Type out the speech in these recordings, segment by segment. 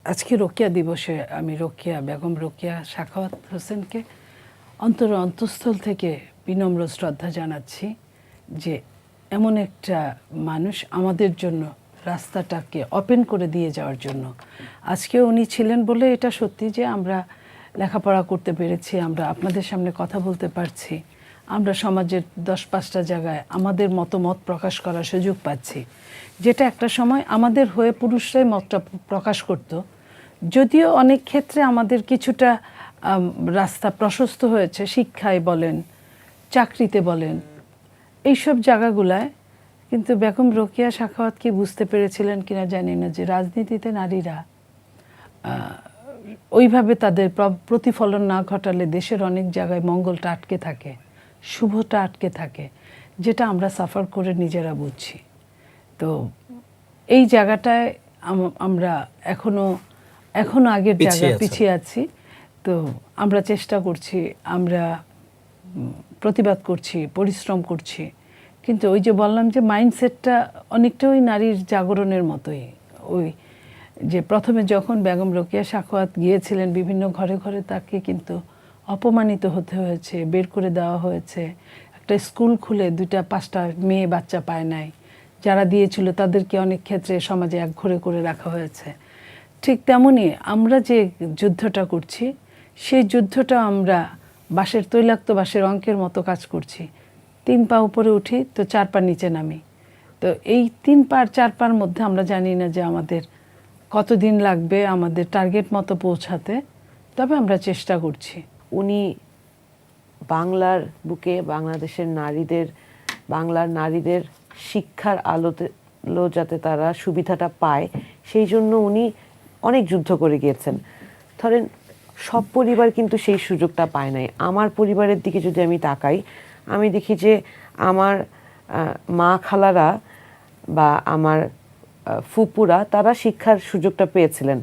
আজকে রোকেয়া দিবসে আমি বেগম রোকেয়া সাখাওয়াত হোসেনকে অন্তঃস্থল থেকে বিনম্র শ্রদ্ধা জানাচ্ছি যে এমন একটা মানুষ আমাদের জন্য রাস্তাটাকে ওপেন করে দিয়ে যাওয়ার জন্য। আজকে উনি ছিলেন বলে এটা সত্যি যে আমরা লেখাপড়া করতে পেরেছি, আমরা আপনাদের সামনে কথা বলতে পারছি, আমরা সমাজের 10-5টা জায়গায় আমাদের মতামত প্রকাশ করার সুযোগ পাচ্ছি, যেটা একটা সময় আমাদের হয়ে পুরুষরাই মতটা প্রকাশ করত। যদিও অনেক ক্ষেত্রে আমাদের কিছুটা রাস্তা প্রশস্ত হয়েছে, শিক্ষায় বলেন, চাকরিতে বলেন, এইসব জায়গাগুলায়, কিন্তু বেগম রোকেয়া সাখাওয়াত কি বুঝতে পেরেছিলেন কিনা জানি না যে রাজনীতিতে নারীরা ওইভাবে তাদের প্রতিফলন না ঘটালে দেশের অনেক জায়গায় মঙ্গলটা আটকে থাকে, শুভটা আটকে থাকে, যেটা আমরা সাফার করে নিজেরা বুঝছি। তো এই জায়গাটায় আমরা এখনো আগের জায়গায় পিছিয়ে আছি। তো আমরা চেষ্টা করছি, আমরা প্রতিবাদ করছি, পরিশ্রম করছি, কিন্তু ওই যে বললাম যে মাইন্ডসেটটা অনেকটা ওই নারীর জাগরণের মতোই। ওই যে প্রথমে যখন বেগম রোকেয়া সাখাওয়াত গিয়েছিলেন বিভিন্ন ঘরে ঘরে, তাকে কিন্তু অপমানিত হতে হয়েছে, বের করে দেওয়া হয়েছে। একটা স্কুল খুলে 2-5টা মেয়ে বাচ্চা পায় নাই, যারা দিয়েছিল তাদেরকে অনেক ক্ষেত্রে সমাজে একঘরে করে রাখা হয়েছে। ঠিক তেমনই আমরা যে যুদ্ধটা করছি, সেই যুদ্ধটা আমরা তৈলাক্ত বাঁশের অঙ্কের মতো কাজ করছি। 3 পা উপরে উঠি তো 4 পা নিচে নামি। তো এই 3 পা 4 পার মধ্যে আমরা জানি না যে আমাদের কতদিন লাগবে আমাদের টার্গেট মতো পৌঁছাতে, তবে আমরা চেষ্টা করছি। উনি বাংলার বুকে বাংলার নারীদের শিক্ষার আলো যাতে তারা সুবিধাটা পায়, সেই জন্য উনি অনেক যুদ্ধ করে গিয়েছেন। ধরেন সব পরিবার কিন্তু সেই সুযোগটা পায় নাই। আমার পরিবারের দিকে যদি আমি তাকাই, আমি দেখি যে আমার মা খালারা বা আমার ফুপুরা তারা শিক্ষার সুযোগটা পেয়েছিলেন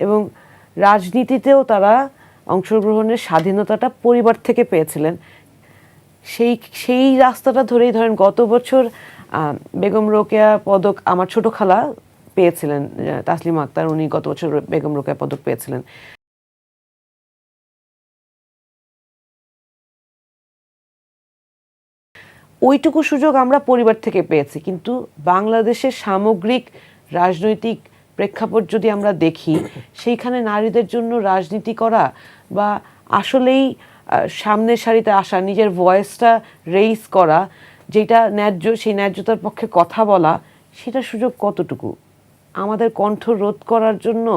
এবং রাজনীতিতেও তারা অংশগ্রহণের স্বাধীনতাটা পরিবার থেকে পেয়েছিলেন। সেই রাস্তাটা ধরেই ধরেন গত বছর বেগম রোকেয়া পদক আমার ছোট খালা পেয়েছিলেন, তাসলিম আক্তার, উনি গত বছর বেগম রোকেয়া পদক পেয়েছিলেন। ওইটুকু সুযোগ আমরা পরিবার থেকে পেয়েছি, কিন্তু বাংলাদেশের সামগ্রিক রাজনৈতিক প্রেক্ষাপট যদি আমরা দেখি, সেইখানে নারীদের জন্য রাজনীতি করা বা আসলেই সামনের সারিতে আসা, নিজের ভয়েসটা রেইজ করা, যেটা ন্যায্য, সেই ন্যায্যতার পক্ষে কথা বলা, সেটা সুযোগ কতটুকু? আমাদের কণ্ঠ রোধ করার জন্য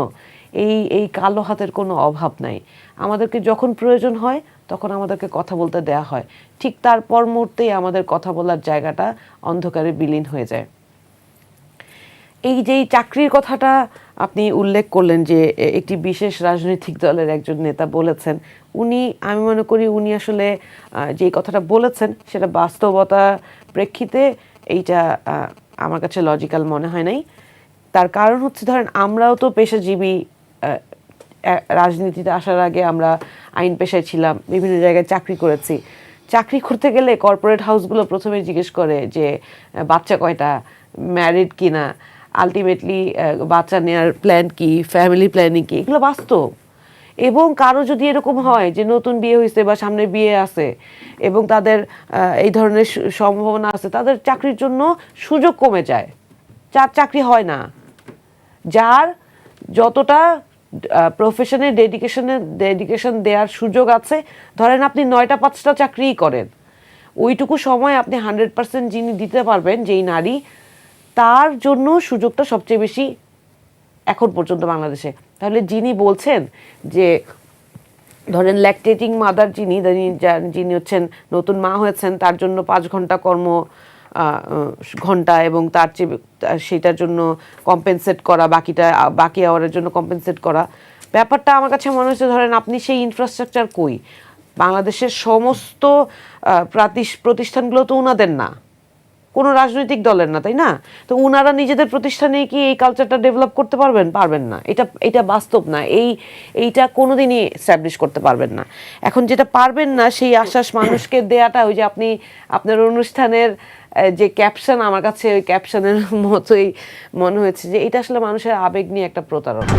এই কালো হাতের কোনো অভাব নাই। আমাদেরকে যখন প্রয়োজন হয় তখন আমাদেরকে কথা বলতে দেয়া হয়, ঠিক তারপর মুহূর্তেই আমাদের কথা বলার জায়গাটা অন্ধকারে বিলীন হয়ে যায়। এই যে চাকরির কথাটা আপনি উল্লেখ করলেন যে একটি বিশেষ রাজনৈতিক দলের একজন নেতা বলেছেন, আমি মনে করি উনি আসলে যে কথাটা বলেছেন সেটা বাস্তবতা প্রেক্ষিতে এইটা আমার কাছে লজিক্যাল মনে হয় নাই। তার কারণ হচ্ছে, ধরেন আমরাও তো পেশাজীবী, রাজনীতিতে আসার আগে আমরা আইন পেশায় ছিলাম, বিভিন্ন জায়গায় চাকরি করেছি। চাকরি করতে গেলে কর্পোরেট হাউসগুলো প্রথমে জিজ্ঞেস করে যে বাচ্চা কয়টা, ম্যারিড কিনা, আলটিমেটলি বাচ্চা নেওয়ার প্ল্যান কি, ফ্যামিলি প্ল্যানিং কি, এগুলো বাস্তব। এবং কারো যদি এরকম হয় যে নতুন বিয়ে হয়েছে বা সামনে বিয়ে আছে এবং তাদের এই ধরনের সম্ভাবনা আছে, তাদের চাকরির জন্য সুযোগ কমে যায়, চাকরি হয় না। যার যতটা প্রফেশনে ডেডিকেশন দেওয়ার সুযোগ আছে, ধরেন আপনি 9টা-5টা চাকরিই করেন, ওইটুকু সময় আপনি 100% যিনি দিতে পারবেন, যেই নারী, তার জন্য সুযোগটা সবচেয়ে বেশি এখন পর্যন্ত বাংলাদেশে। তাহলে যিনি বলছেন যে ধরেন ল্যাকটেটিং মাদার, যিনি হচ্ছেন নতুন মা হয়েছেন, তার জন্য 5 ঘন্টা ঘন্টা এবং তার চেয়ে সেটার জন্য কম্পেনসেট করা, বাকি আওয়ারের জন্য কম্পেনসেট করা, ব্যাপারটা আমার কাছে মনে হচ্ছে, ধরেন আপনি সেই ইনফ্রাস্ট্রাকচার কই? বাংলাদেশের সমস্ত প্রতিষ্ঠানগুলো তো উনাদের না, কোনো রাজনৈতিক দলের না, তাই না? তো উনারা নিজেদের প্রতিষ্ঠানে কি এই কালচারটা ডেভেলপ করতে পারবেন না। এটা বাস্তব না, এইটা কোনোদিনই এস্টাবলিশ করতে পারবেন না। এখন যেটা পারবেন না, সেই আশ্বাস মানুষকে দেয়াটা, ওই যে আপনি আপনার অনুষ্ঠানের যে ক্যাপশন, আমার কাছে ওই ক্যাপশনের মতোই মনে হয়েছে যে এটা আসলে মানুষের আবেগ নিয়ে একটা প্রতারণা।